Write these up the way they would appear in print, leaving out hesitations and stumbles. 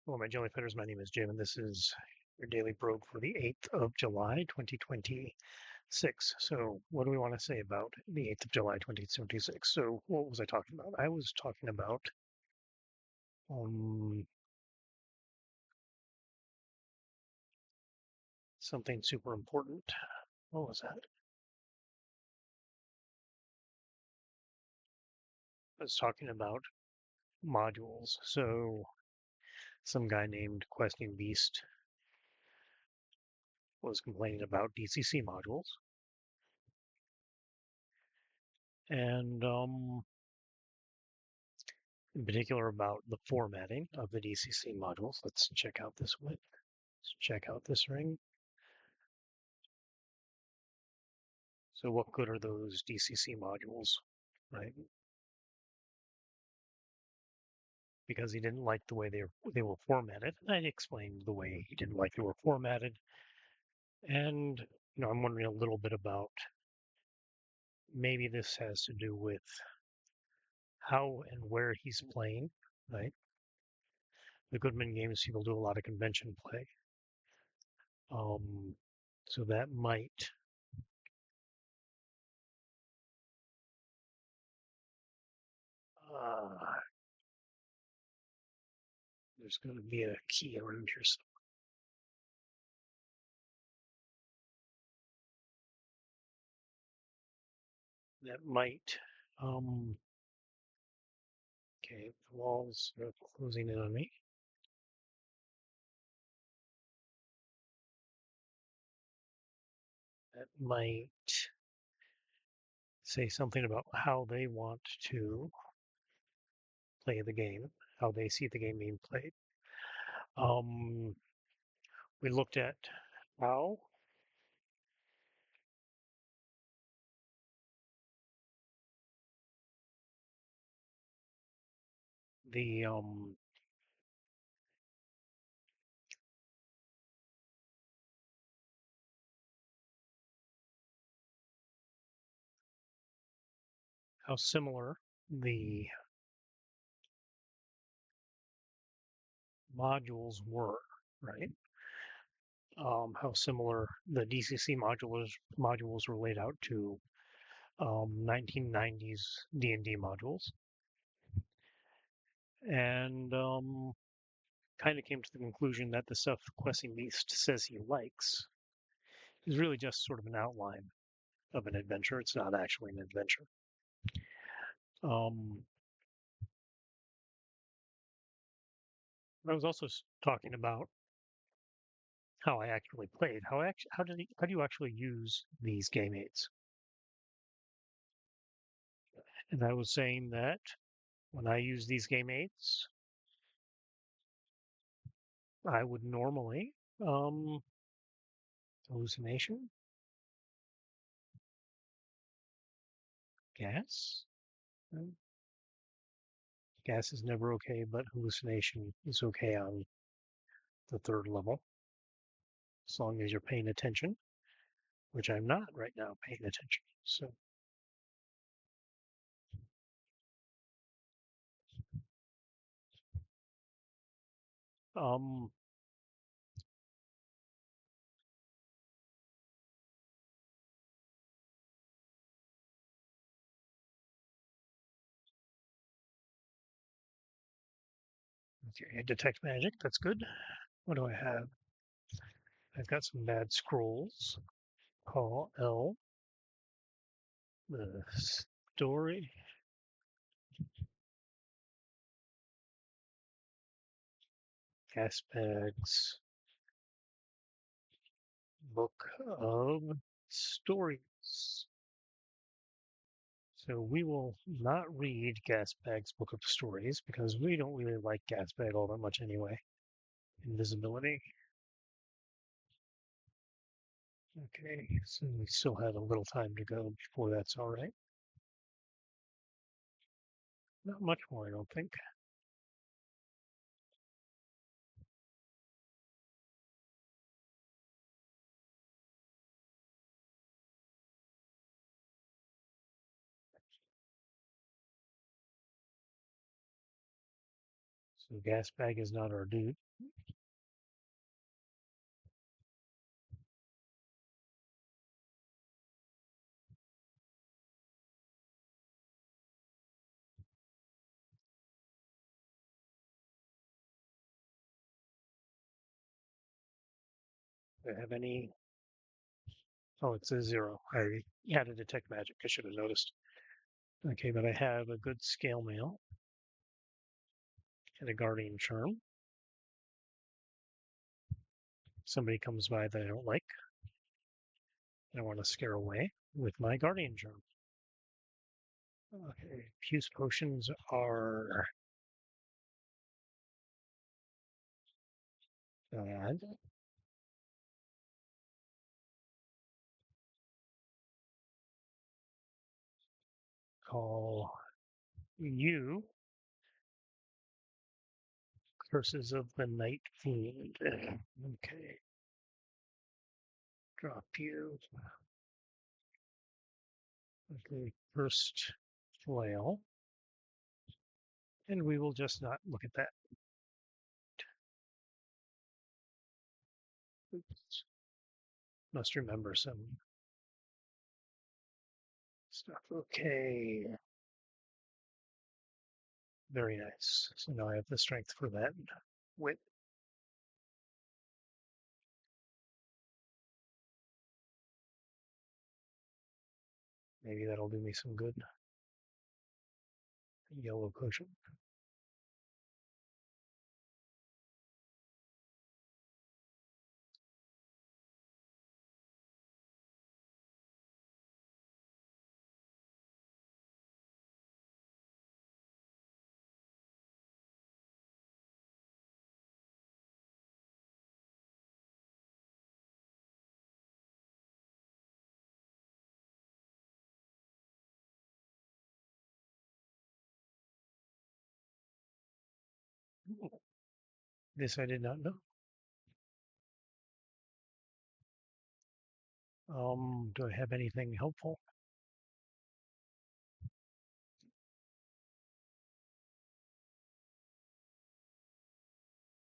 Hello, my jellyfitters. My name is Jim, and this is your daily brogue for the 8th of July, 2026. So, what do we want to say about the 8th of July, 2026? So, what was I talking about? I was talking about um, something super important. What was that? I was talking about modules. So, some guy named Questing Beast was complaining about DCC modules, and in particular about the formatting of the DCC modules. Let's check out this one. Let's check out this ring. So what good are those DCC modules, right? Because he didn't like the way they were formatted. I explained the way he didn't like they were formatted, and I'm wondering a little bit about maybe this has to do with how and where he's playing, right? The Goodman games people do a lot of convention play, um, so that might uh, there's going to be a key around here. So that might okay, the walls are closing in on me. That might say something about how they want to play the game, how they see the game being played. Um, we looked at how the how similar the modules were, right? How similar the DCC modules were laid out to 1990s D&D modules, and kind of came to the conclusion that the stuff Questing Beast says he likes is really just sort of an outline of an adventure. It's not actually an adventure. Um, I was also talking about how I actually played. How do you actually use these game aids? And I was saying that when I use these game aids, I would normally um, hallucination, gas. um, Gas is never okay, but hallucination is okay on the third level, as long as you're paying attention, which I'm not right now paying attention. So, um, okay, detect magic. That's good. What do I have? I've got some bad scrolls. Call L. The story. Gas bags. Book of stories. So we will not read Gasbag's Book of Stories because we don't really like Gasbag all that much anyway. Invisibility. Okay, so we still have a little time to go before that's all right. Not much more, I don't think. So gas bag is not our dude. Do I have any? Oh, it's a 0. I had to detect magic. I should have noticed. Okay, but I have a good scale mail and a guardian charm. Somebody comes by that I don't like. I want to scare away with my guardian charm. Okay, fuse potions are bad. Call you Curses of the Night Fiend. Okay, drop you. Okay, first flail. And we will just not look at that. Oops. Must remember some stuff. Okay, very nice. So now I have the strength for that. Wit. Maybe that'll do me some good. Yellow potion. This I did not know. Do I have anything helpful?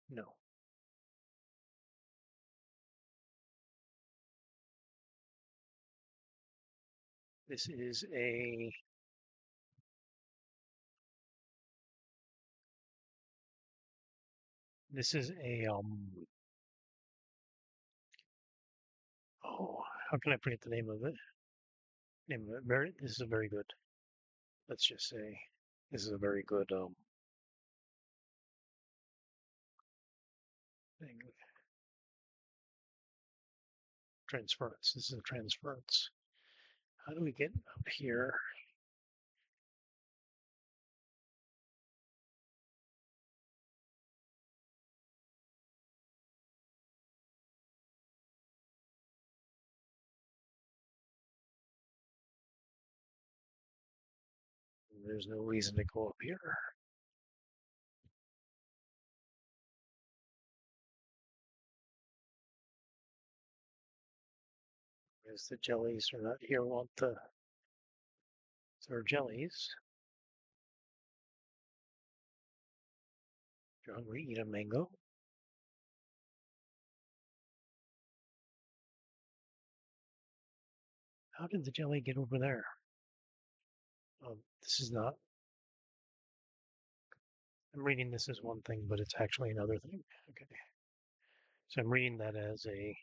No. This is a this is a oh, how can I forget the name of it? Very, this is a very good, let's just say this is a very good thing. Transference. This is a transference. How do we get up here? There's no reason to go up here. Because the jellies are not here. Want the third jellies. If you're hungry, eat a mango. How did the jelly get over there? This is not. I'm reading this as one thing, but it's actually another thing. Okay. So I'm reading that as a.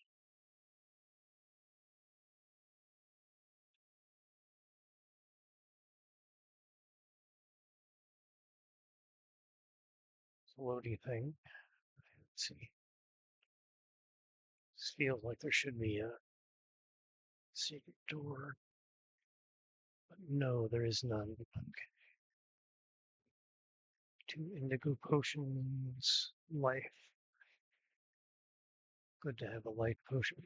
Loading thing. Let's see. This feels like there should be a secret door. But no, there is none. Okay. 2 indigo potions. Life. Good to have a life potion.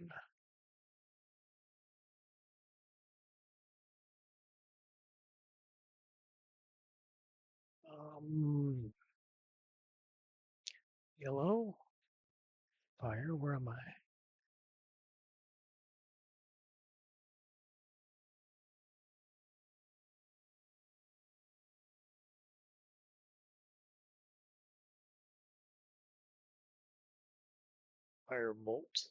Yellow. Fire. Where am I? Firebolt.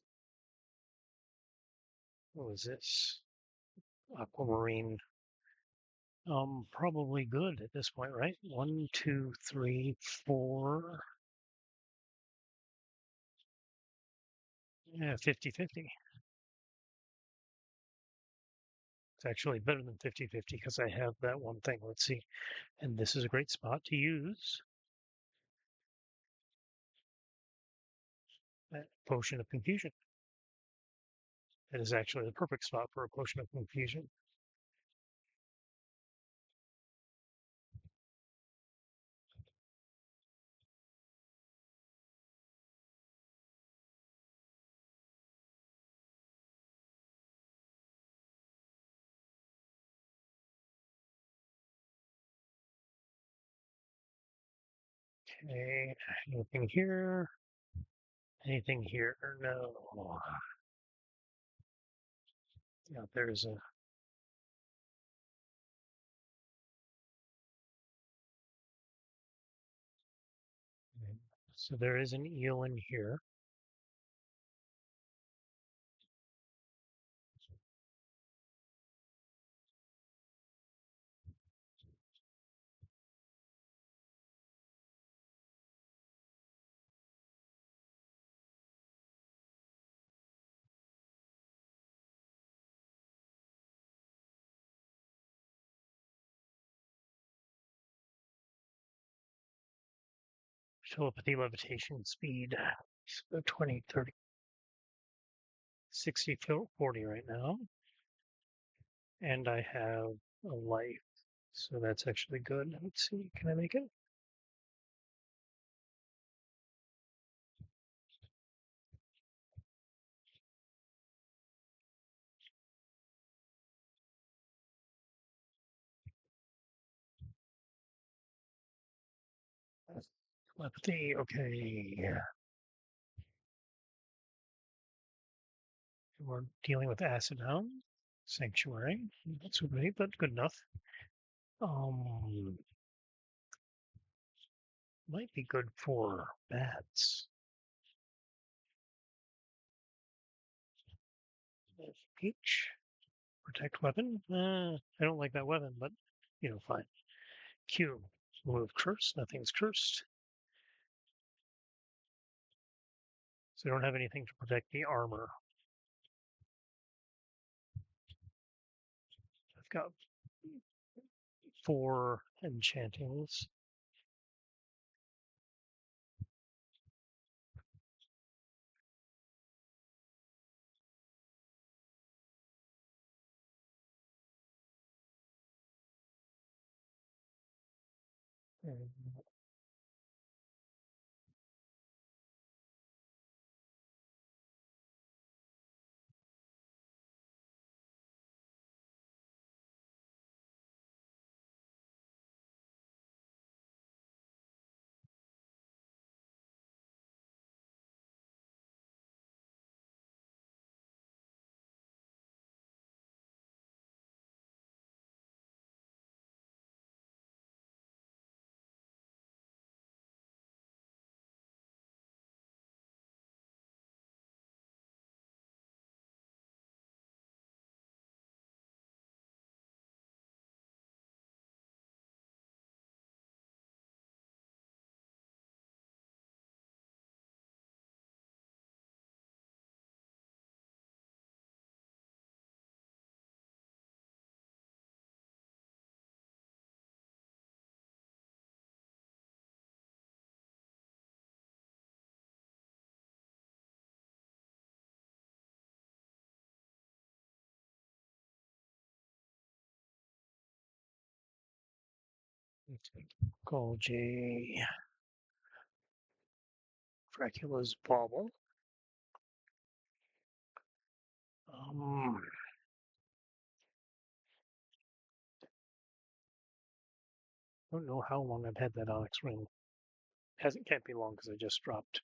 What was this? Aquamarine. Probably good at this point, right? 1, 2, 3, 4. Yeah, 50-50. It's actually better than 50-50 because I have that one thing. Let's see. And this is a great spot to use that Potion of Confusion. It is actually the perfect spot for a Potion of Confusion. Okay, anything here? Anything here? No. Yeah, there's a. So there is an eel in here. Telepathy, levitation, speed. So 20, 30, 60, 40 right now. And I have a life. So that's actually good. Let's see, can I make it? Telepathy, okay. We're dealing with acid now. Sanctuary. That's great, but good enough. Um, might be good for bats. Peach. Protect weapon. I don't like that weapon, but fine. Q. Remove curse. Nothing's cursed. So I don't have anything to protect the armor. I've got 4 enchantings. And call J. Dracula's Bauble. I don't know how long I've had that onyx ring. Can't be long because I just dropped.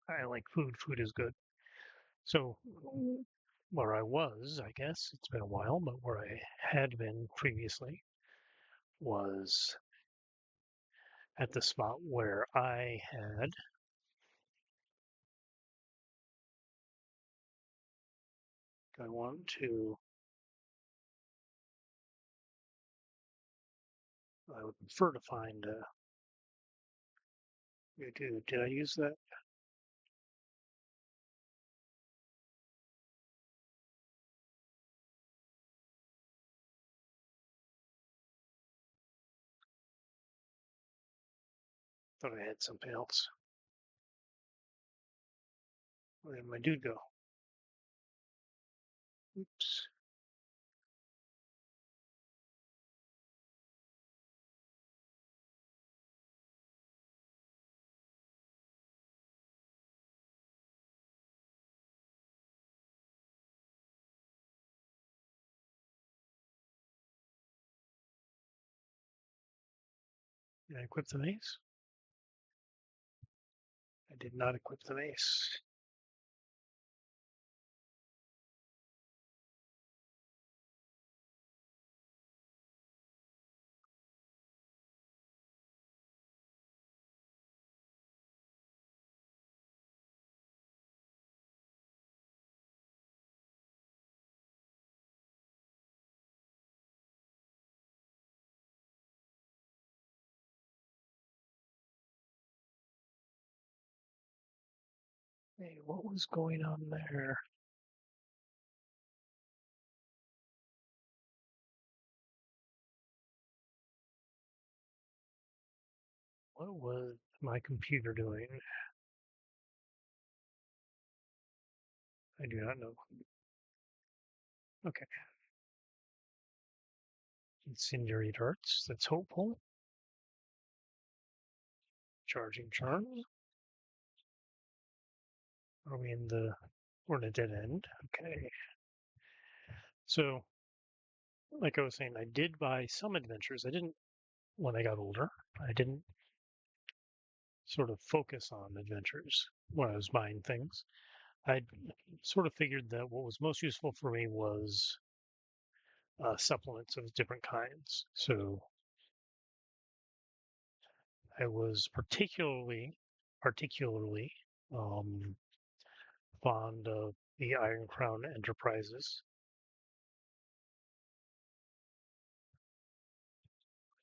I like food. Food is good. So where I was, I guess it's been a while, but where I had been previously was at the spot where I want to, I would prefer to find, did I use that? Thought I had something else. Where did my dude go? Oops. Did I equip the mace? I did not equip the mace. Hey, what was going on there? What was my computer doing? I do not know. Okay. Incendiary darts. That's hopeful. Charging charms. Are we in the? We're in a dead end. Okay. So, like I was saying, I did buy some adventures. I didn't when I got older. I didn't sort of focus on adventures when I was buying things. I sort of figured that what was most useful for me was supplements of different kinds. So I was particularly um, fond of the Iron Crown Enterprises,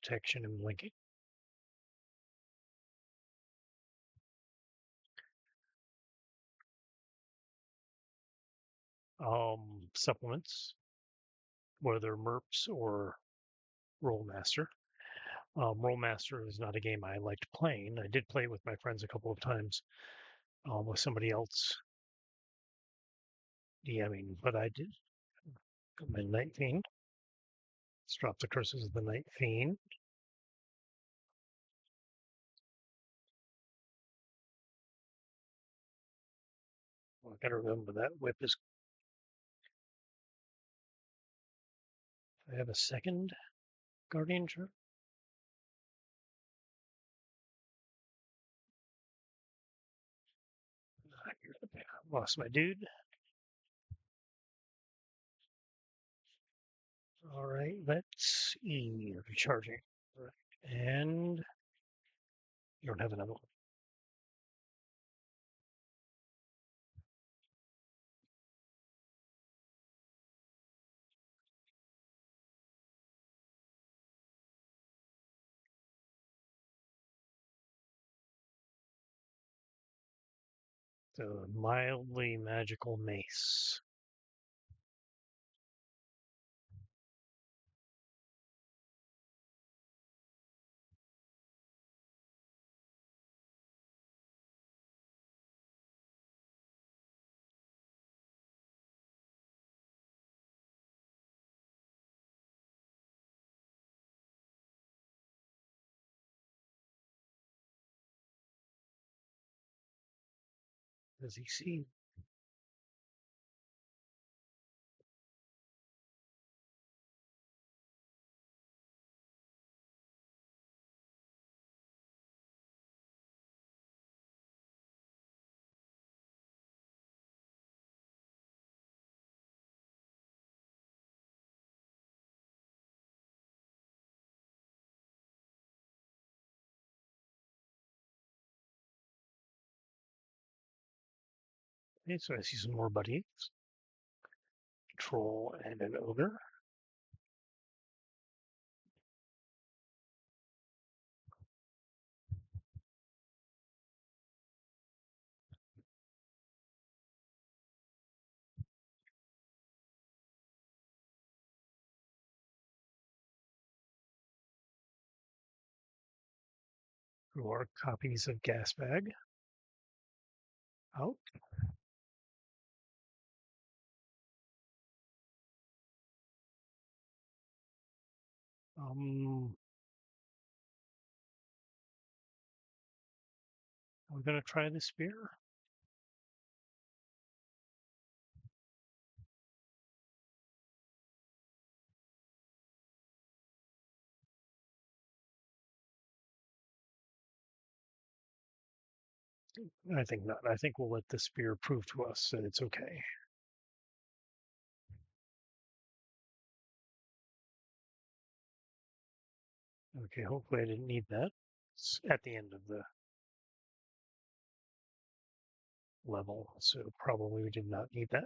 protection and blinking, supplements, whether MERPs or Rollmaster. Rollmaster is not a game I liked playing. I did play it with my friends a couple of times with somebody else DMing, but I did. Midnight Fiend. Let's drop the curses of the Night Fiend. Well, I gotta remember that whip is. I have a second Guardian chart. Lost my dude. All right, let's see. Recharging. All right. And you don't have another one. So mildly magical mace. Does he see? Okay, so I see some more buddies. Troll and an ogre. Who are copies of gas bag. Out. We're gonna try the spear. I think not. I think we'll let the spear prove to us that it's okay. Okay, hopefully I didn't need that. It's at the end of the level, so probably we did not need that.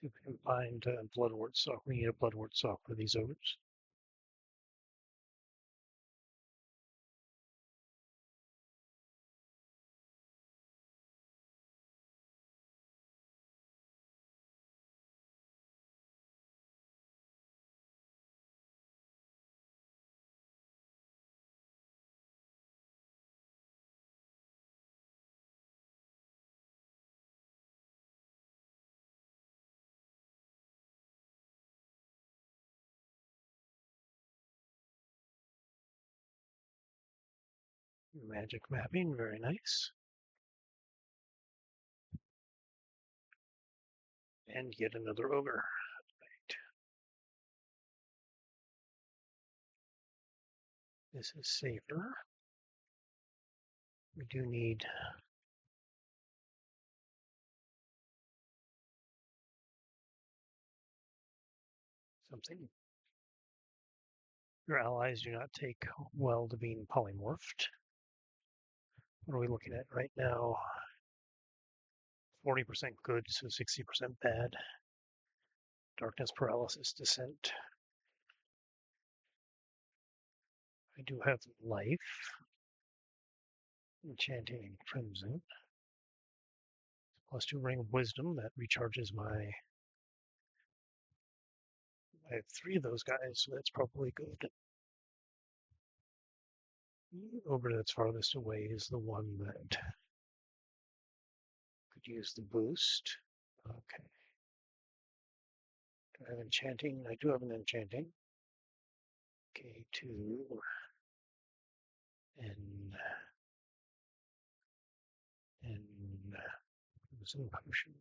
See if we can find bloodwort sock. We need a bloodwort sock for these ogres. Magic mapping, very nice. And yet another ogre. Right. This is safer. We do need something. Your allies do not take well to being polymorphed. What are we looking at right now? 40% good, so 60% bad. Darkness, paralysis, descent. I do have life. Enchanting and crimson. +2 ring of wisdom that recharges my. I have 3 of those guys, so that's probably good. The ogre that's farthest away is the one that could use the boost. Okay. Do I have enchanting? I do have an enchanting. K2 and crimson potion.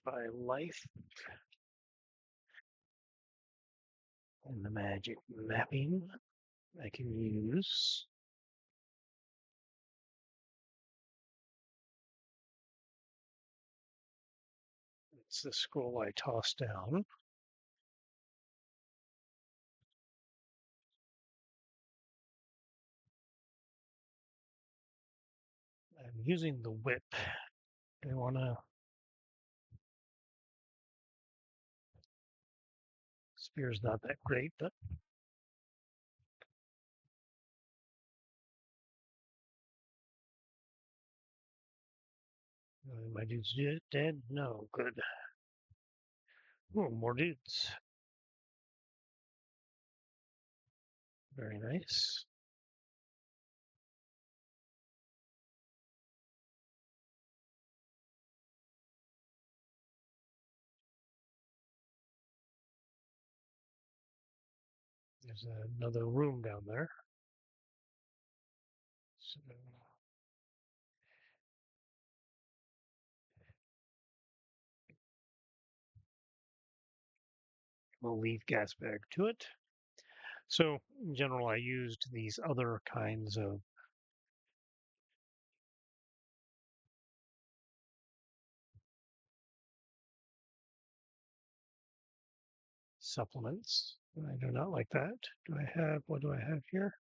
by life and the magic mapping I can use. It's the scroll I toss down. I'm using the whip. I want to. Spear's not that great, but my dude's dead. No, good. Oh, more dudes. Very nice. There's another room down there. So we'll leave gas bag to it. So in general, I used these other kinds of supplements. I do not like that. What do I have here?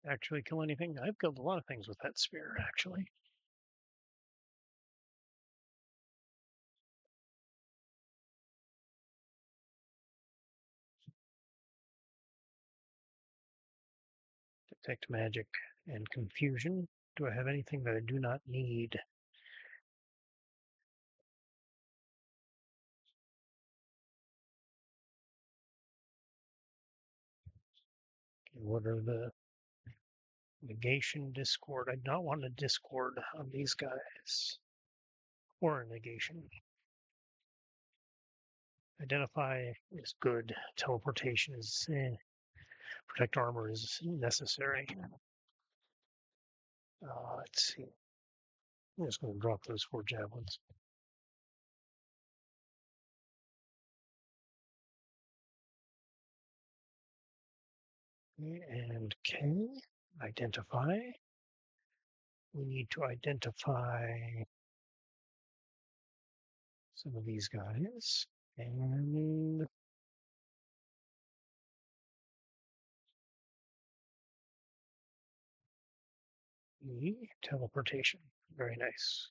Actually kill anything? I've killed a lot of things with that spear, actually. Detect magic and confusion. Do I have anything that I do not need? Okay, what are the negation, discord? I do not want a discord on these guys. Or a negation. Identify is good. Teleportation is protect armor is necessary. Let's see. I'm just going to drop those 4 javelins. And K, identify. We need to identify some of these guys. And E, teleportation. Very nice.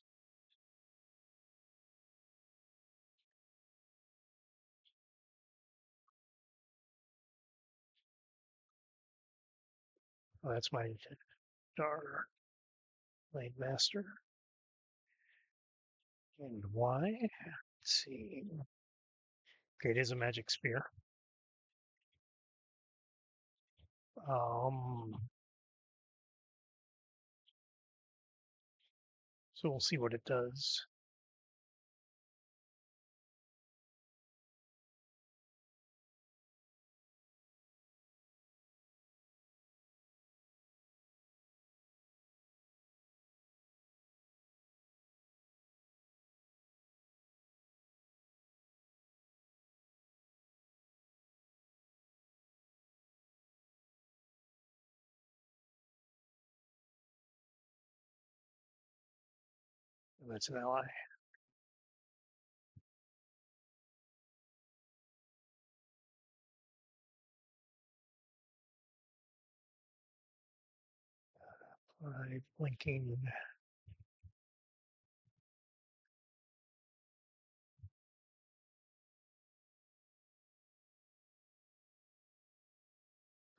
Oh, that's my Dar Blade Master. And Y, let's see. Okay, it is a magic spear. So we'll see what it does. And that's an ally. Blinking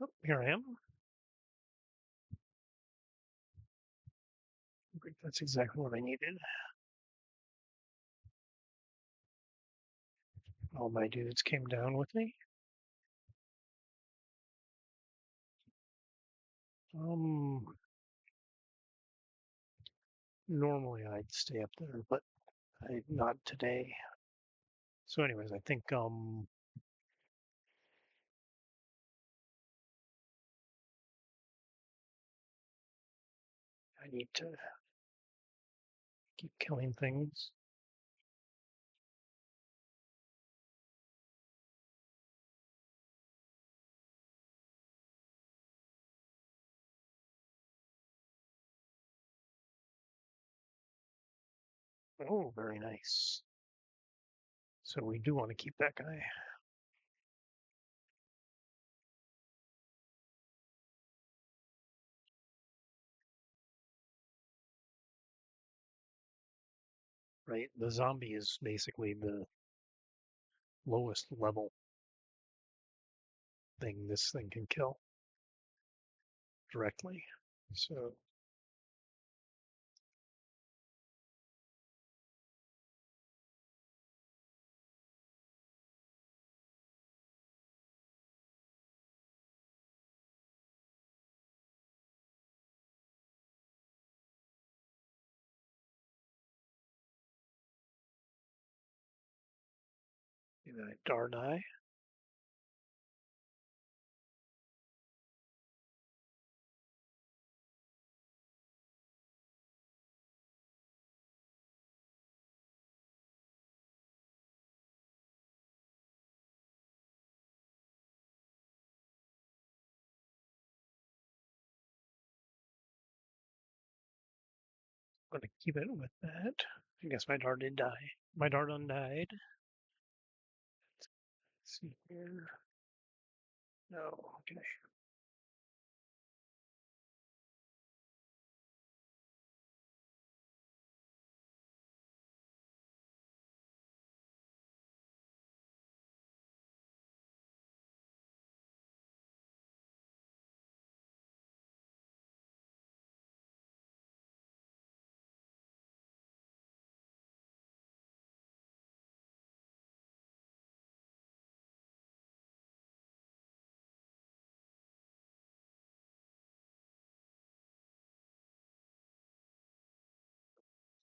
Oh, here I am. Great, that's exactly what I needed. All my dudes came down with me. Um, Normally I'd stay up there, but not today. So, anyways, I think I need to keep killing things. Oh, very nice. So we do want to keep that guy, right? The zombie is basically the lowest level thing this thing can kill directly. So Darnai. I'm gonna keep it with that. I guess my dart did die. My dart undied. Let's see here. No, okay.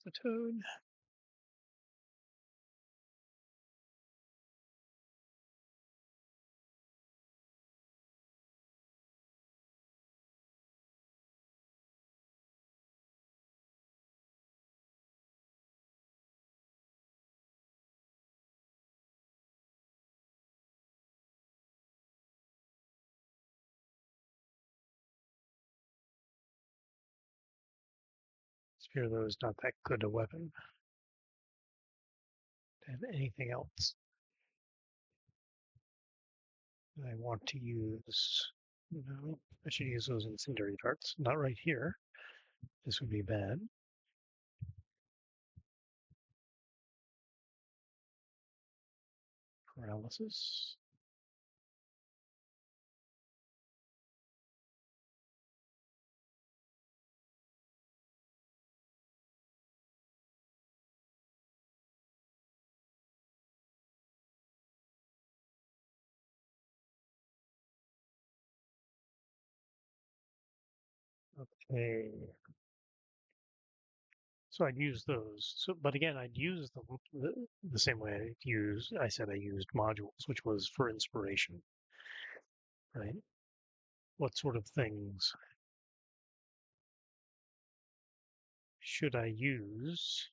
The toad. Spear though is not that good a weapon. And anything else I want to use? No, I should use those incendiary darts. Not right here. This would be bad. Paralysis. Okay. So I'd use those. So, but again, I'd use them the same way I said I used modules, which was for inspiration, right? What sort of things should I use?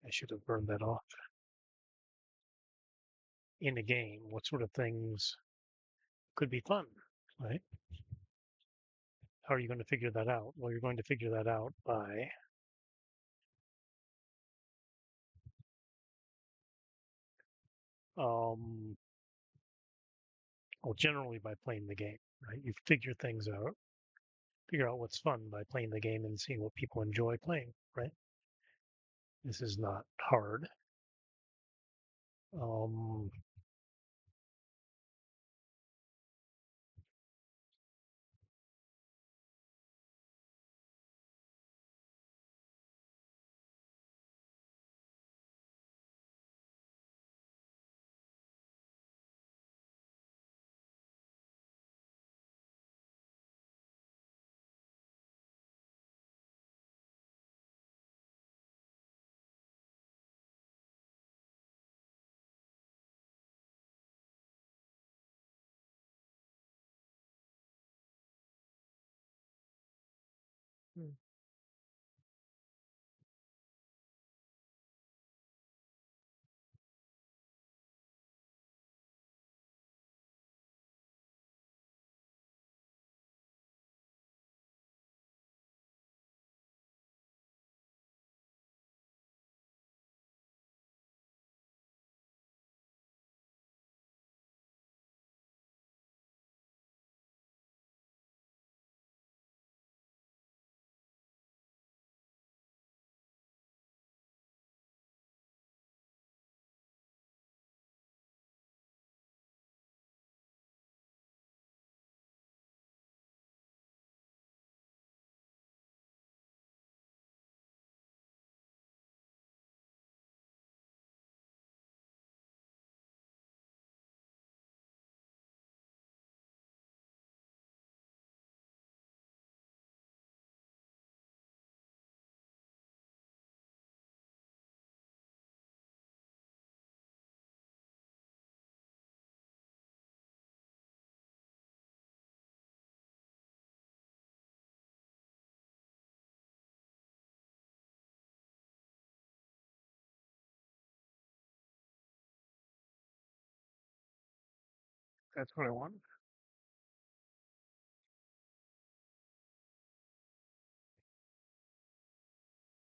I should have burned that off in a game. What sort of things could be fun, right? How are you going to figure that out? Well, you're going to figure that out by, um, well, generally by playing the game, right? You figure out what's fun by playing the game and seeing what people enjoy playing, right? This is not hard. Um, That's what I want.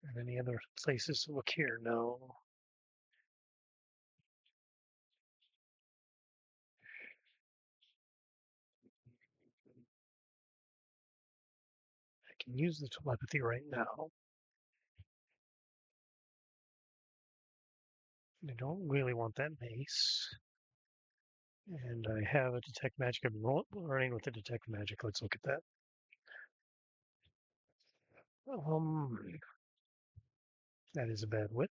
And any other places to look here? No. I can use the telepathy right now. I don't really want that mace. And I have a detect magic. I've been learning with the detect magic. Let's look at that. Um, that is a bad whip.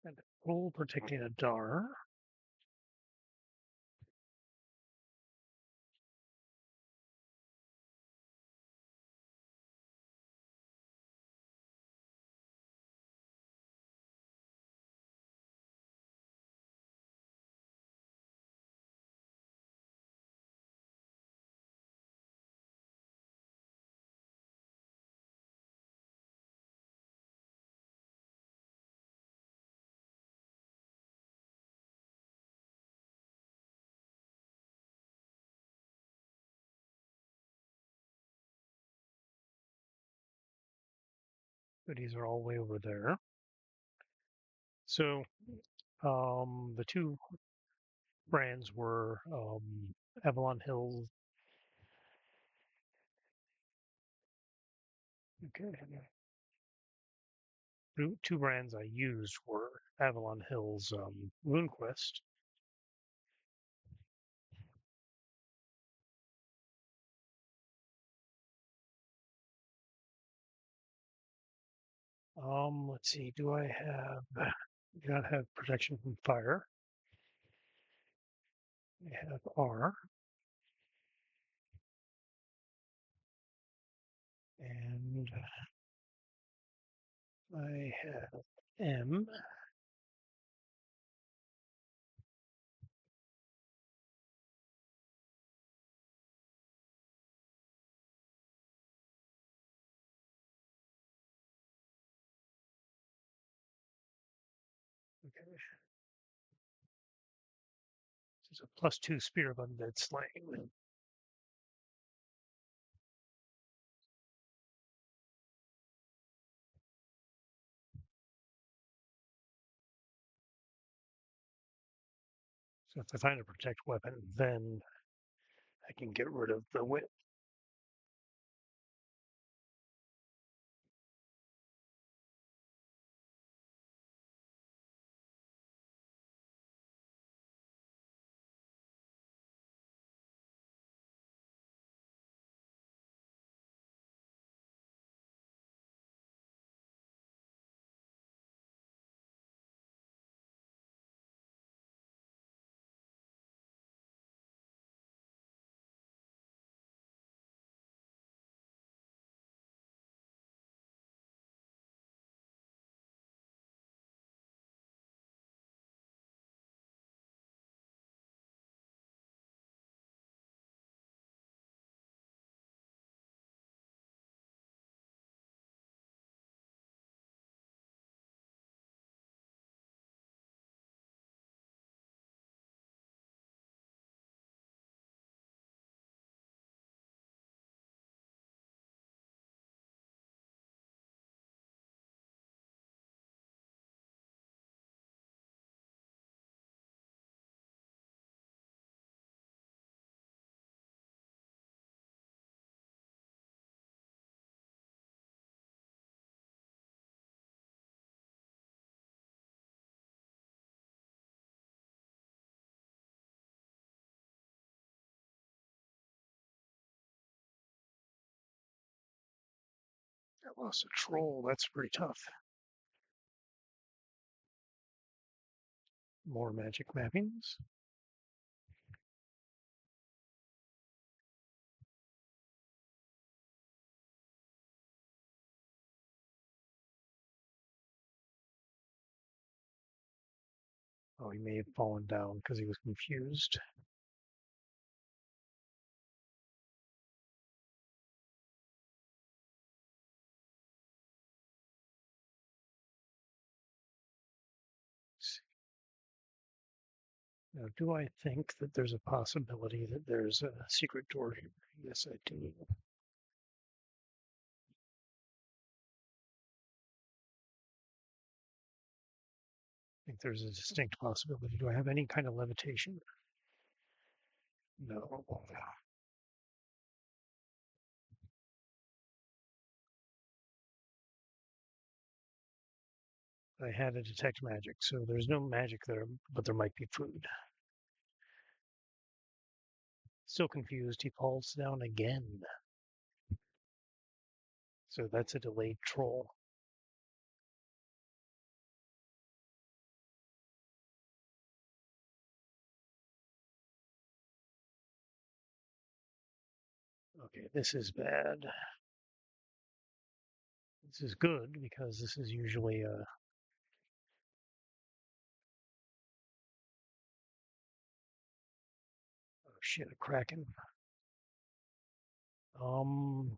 And roll protecting a dar. Goodies are all way over there. So the two brands were Avalon Hills. Okay. Two brands I used were Avalon Hills RuneQuest. Let's see. Do I have? Do not have protection from fire. I have R, and I have M. Okay. This is a +2 Spear of Undead Slaying. So if I find a protect weapon, then I can get rid of the whip. Lost a troll. That's pretty tough. More magic mappings. Oh, he may have fallen down because he was confused. Now, do I think that there's a possibility that there's a secret door here? Yes, I do. I think there's a distinct possibility. Do I have any kind of levitation? No. I had to detect magic, so there's no magic there, but there might be food. Still confused, he falls down again. So that's a delayed troll. Okay, this is bad. This is good because this is usually a oh shit, a kraken. Um,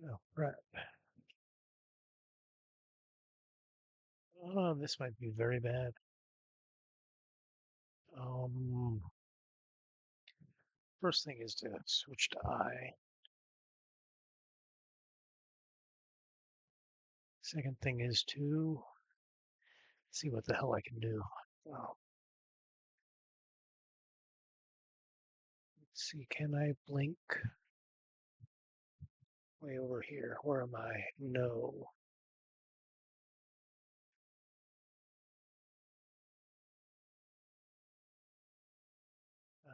oh crap. Oh, this might be very bad. Um, First thing is to switch to I. Second thing is to see what the hell I can do. Oh, let's see, can I blink way over here? Where am I? No. Uh,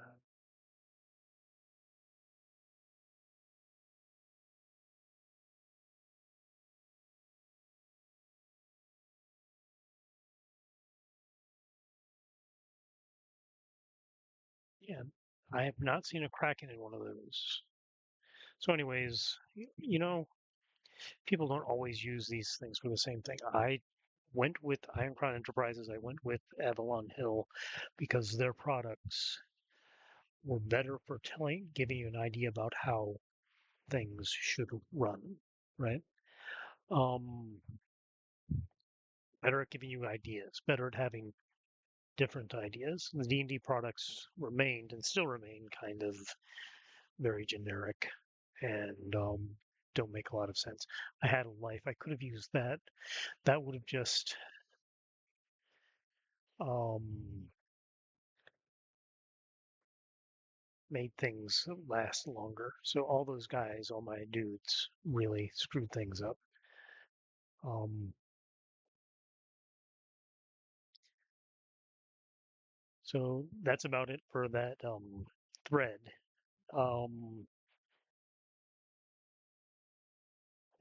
yeah, I have not seen a kraken in one of those. So, anyways, people don't always use these things for the same thing. I went with Ironcrown Enterprises. I went with Avalon Hill because their products were better for giving you an idea about how things should run, right? Um, Better at giving you ideas, better at having different ideas. The D&D products remained and still remain kind of very generic and don't make a lot of sense. I had a life. I could have used that. That would have just um, made things last longer. So all those guys, all my dudes, really screwed things up. Um, so that's about it for that thread. Um,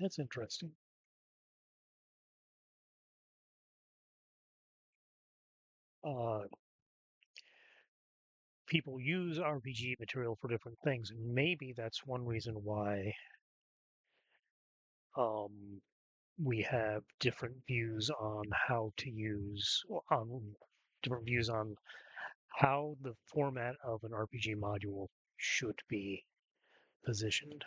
that's interesting. Uh, People use RPG material for different things, and maybe that's one reason why um, we have different views on how to use, different views on how the format of an RPG module should be positioned.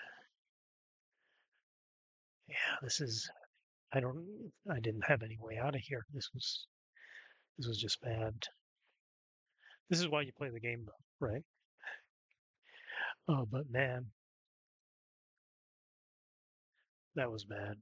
Yeah, I didn't have any way out of here. This was just bad. This is why you play the game, though, right? Oh, but man, that was bad.